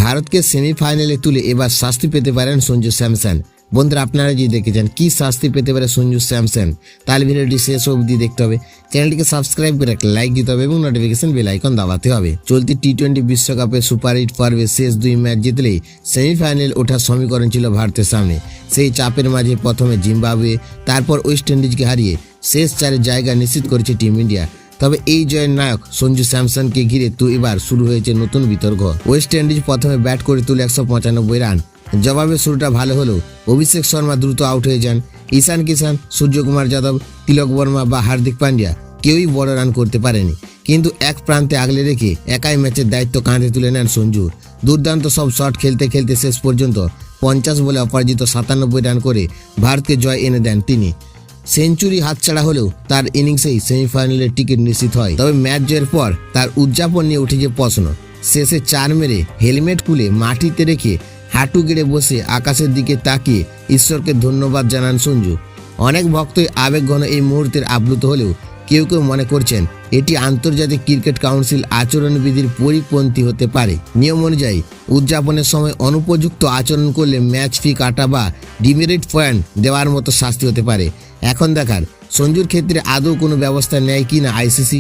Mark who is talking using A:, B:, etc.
A: ভারতকে সেমিফাইনালে তুলে এবার শাস্তি পেতে পারেন সঞ্জু স্যামসন। বন্ধুরা, আপনারা যদি দেখেছেন কি শাস্তি পেতে পারে সঞ্জু স্যামসন, তাহলে ভিডিওটি শেষ অবধি দেখতে হবে। চ্যানেলটিকে সাবস্ক্রাইব করে একটা লাইক দিতে হবে এবং নোটিফিকেশন বেল আইকন দাবাতে হবে। চলতি টি-20 বিশ্বকাপে সুপার 8 পর্বে শেষ 2 ম্যাচ জিতলেই সেমিফাইনাল ওঠার সমীকরণ ছিল ভারতের সামনে। সেই চাপের মাঝে প্রথমে জিম্বাবুয়ে, তারপর ওয়েস্ট ইন্ডিজকে হারিয়ে শেষ 4 জায়গা নিশ্চিত করেছে টিম ইন্ডিয়া। তবে এই জয়ের নায়ক সঞ্জু স্যামসনকে ঘিরে তো এবার শুরু হয়েছে নতুন বিতর্ক। ওয়েস্ট ইন্ডিজ প্রথমে ব্যাট করে তুলে 195 রান। জবাবে শুরুটা ভালো হলেও অভিষেক শর্মা দ্রুত আউট হয়ে যান। ঈশান কিষান, সূর্যকুমার যাদব, তিলক বর্মা বা হার্দিক পান্ডিয়া কেউই বড় রান করতে পারেনি। কিন্তু এক প্রান্তে আগলে রেখে একাই ম্যাচের দায়িত্ব কাঁধে তুলে নেন সঞ্জু। দুর্দান্ত সব শট খেলতে খেলতে শেষ পর্যন্ত 50 বলে অপরাজিত 97 রান করে ভারতকে জয় এনে দেন তিনি। সেঞ্চুরি হাতছাড়া হলেও তার ইনিংসেই সেমিফাইনালের টিকিট নিশ্চিত হয়। তবে ম্যাচ জয়ের পর তার উদযাপন নিয়ে উঠেছে প্রশ্ন। শেষে 4 মেরে হেলমেট খুলে মাটিতে রেখে হাঁটু গেড়ে বসে আকাশের দিকে তাকিয়ে ঈশ্বরকে ধন্যবাদ জানান সঞ্জু। অনেক ভক্তই আবেগঘন এই মুহূর্তের আপ্লুত হলেও কেউ কেউ মনে করছেন এটি আন্তর্জাতিক ক্রিকেট কাউন্সিল আচরণবিধির পরিপন্থী হতে পারে। নিয়ম অনুযায়ী উদযাপনের সময় অনুপযুক্ত আচরণ করলে ম্যাচ ফি কাটা বা ডিমেরিট পয়েন্ট দেওয়ার মতো শাস্তি হতে পারে। এখন দেখার সঞ্জুর ক্ষেত্রে আদৌ কোনো ব্যবস্থা নেয় কি না আইসিসি।